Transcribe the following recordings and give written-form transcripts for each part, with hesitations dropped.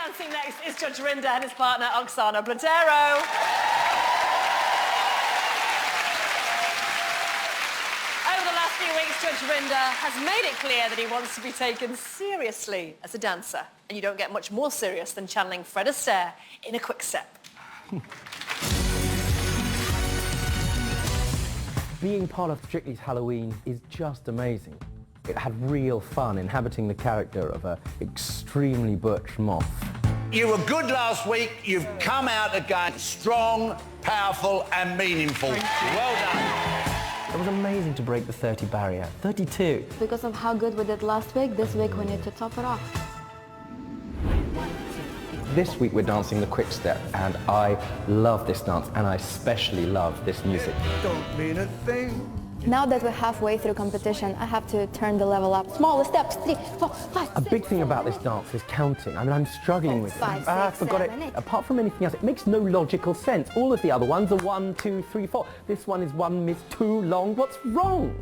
Dancing next is Judge Rinder and his partner, Oksana Platero. Over the last few weeks, Judge Rinder has made it clear that he wants to be taken seriously as a dancer. And you don't get much more serious than channeling Fred Astaire in a Quickstep. Being part of Strictly's Halloween is just amazing. It had real fun inhabiting the character of an extremely butch moth. You were good last week. You've come out again strong, powerful and meaningful. Well done. It was amazing to break the 30 barrier. 32. Because of how good we did last week, this week we need to top it off. This week we're dancing the Quickstep, and I love this dance, and I especially love this music. Don't mean a thing. Now that we're halfway through competition, I have to turn the level up. Smaller steps, 3, 4, 5, A big thing about this dance is counting. I mean, I'm struggling with it. 5, 6, I forgot 7, it. 8. Apart from anything else, it makes no logical sense. All of the other ones are 1, 2, 3, 4. This one is 1 miss too long. What's wrong?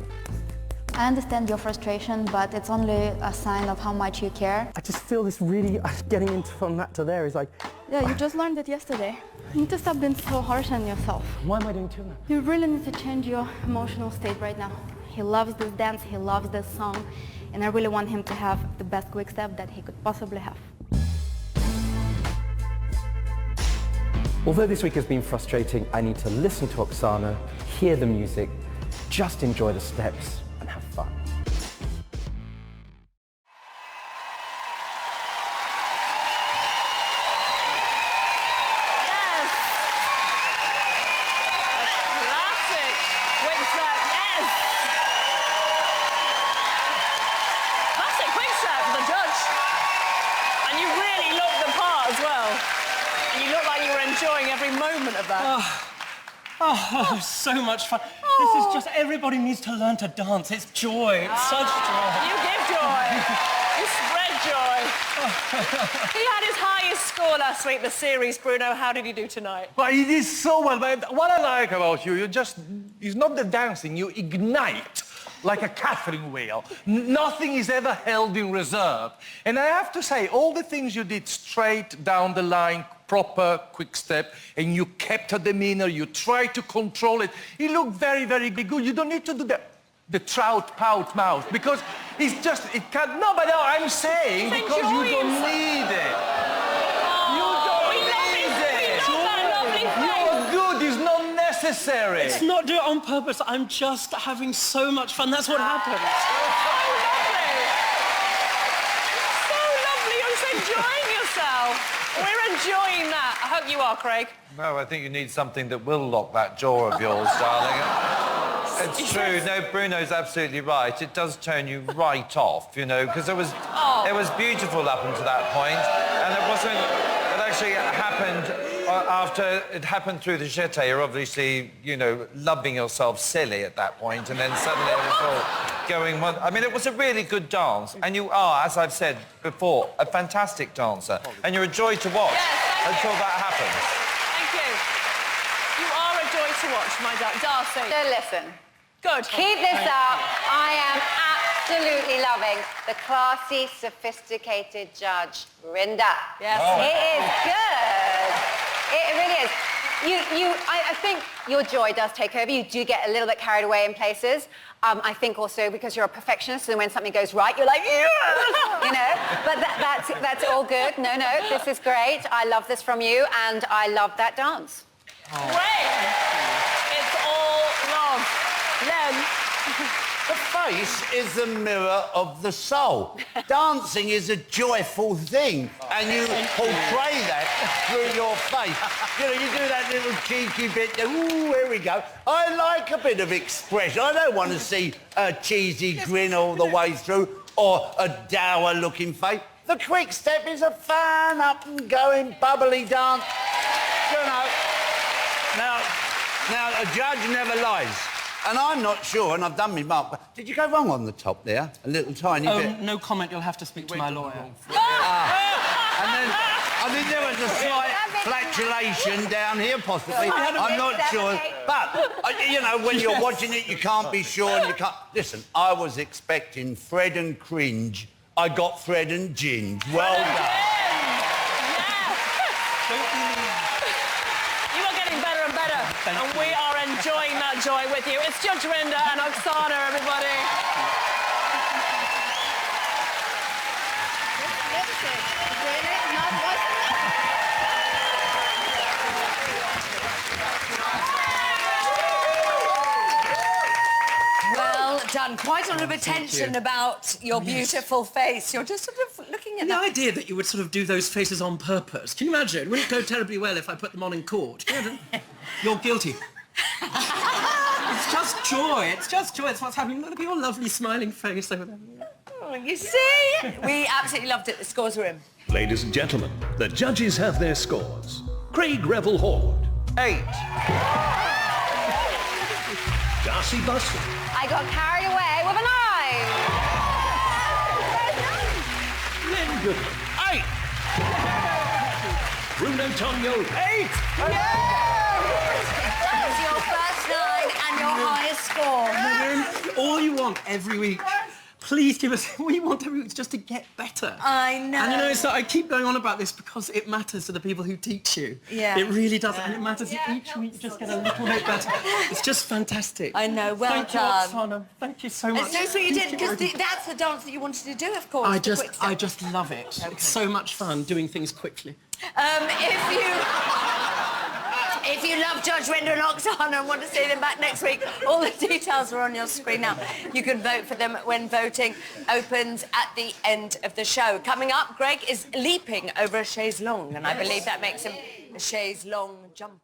I understand your frustration, but it's only a sign of how much you care. I just feel this really, getting into from that to there is like... Yeah, you just learned it yesterday. You need to stop being so harsh on yourself. Why am I doing too much? You really need to change your emotional state right now. He loves this dance, he loves this song, and I really want him to have the best Quickstep that he could possibly have. Although this week has been frustrating, I need to listen to Oksana, hear the music, just enjoy the steps and have fun. Yes! A classic Quickstep, yes! Classic Quickstep for the judge. And you really look the part as well. And you look like you were enjoying every moment of that. Oh, so much fun. This is just, everybody needs to learn to dance. It's joy. It's such joy. You give joy. You spread joy. He had his highest score last week, the series, Bruno. How did he do tonight? Well, it is so well. But what I like about you, it's not the dancing, you ignite like a Catherine wheel. Nothing is ever held in reserve. And I have to say, all the things you did straight down the line, proper Quickstep, and you kept a demeanor, you tried to control it. It looked very, very good. You don't need to do the trout pout mouth, because it's just, it can't, no, but no, I'm saying Just because you enjoy don't yourself. need it. We love that lovely face. You're good, it's not necessary. Let's not do it on purpose. I'm just having so much fun. That's what happens. So lovely. You're just enjoying yourself. We're enjoying that. I hope you are, Craig. No, I think you need something that will lock that jaw of yours, darling. It's true. No, Bruno's absolutely right. It does turn you right off, you know, because it was beautiful up until that point, and it wasn't. It actually happened after it happened through the jeté. You're obviously, you know, loving yourself silly at that point, and then suddenly it was all going on. I mean, it was a really good dance, and you are, as I've said before, a fantastic dancer, and you're a joy to watch until that happens. Thank you. You are a joy to watch, my Darcy. So listen. Good. Keep this up. I am absolutely loving the classy, sophisticated Judge Rinder. Yes. It is good. It really is. I think your joy does take over. You do get a little bit carried away in places. I think also because you're a perfectionist, and when something goes right, you're like, yeah! You know? But that's all good. No, this is great. I love this from you, and I love that dance. Great. It's all love. Len. The face is the mirror of the soul. Dancing is a joyful thing, and you portray that through your face. You know, you do that little cheeky bit, ooh, here we go. I like a bit of expression. I don't want to see a cheesy grin all the way through, or a dour-looking face. The Quickstep is a fun, up-and-going, bubbly dance. You know. Now, a judge never lies. And I'm not sure, and I've done me mark, but did you go wrong on the top there? A little tiny bit? No comment. You'll have to speak to my lawyer. And then, I think there was a slight flatulation down here, possibly. I'm not sure. But, you know, when you're watching it, you can't be sure and you can't... Listen, I was expecting Fred and cringe. I got Fred and ginge. Well done. And we are enjoying that joy with you. It's Judge Rinder and Oksana, everybody. Well done. Quite a lot of attention about your beautiful face. You're just sort of looking at The that. idea that you would sort of do those faces on purpose. Can you imagine? Wouldn't it go terribly well if I put them on in court? You're guilty. It's just joy. It's just joy. It's what's happening. Look at your lovely smiling face over there. Oh, you see? We absolutely loved it. The scores were in. Ladies and gentlemen, the judges have their scores. Craig Revel Horde, 8. Darcy Buster, I got carried away with a 9. Lynn Goodman, 8. Bruno Tonio, 8. That's your first 9 and your highest score. All you want every week. Please give us all you want every week is just to get better. I know. And you know, so I keep going on about this because it matters to the people who teach you. Yeah. It really does, and it matters each week. You just get a little bit better. It's just fantastic. I know. Well Thank done. you, Oksana. Thank you so much. It's so sweet you did, because Thank you. that's the dance that you wanted to do, of course. I the quick step. just love it. It's so much fun doing things quickly. If you love Judge Rinder and Oksana and want to see them back next week, all the details are on your screen now. You can vote for them when voting opens at the end of the show. Coming up, Greg is leaping over a chaise longue, and I believe that makes him a chaise longue jumper.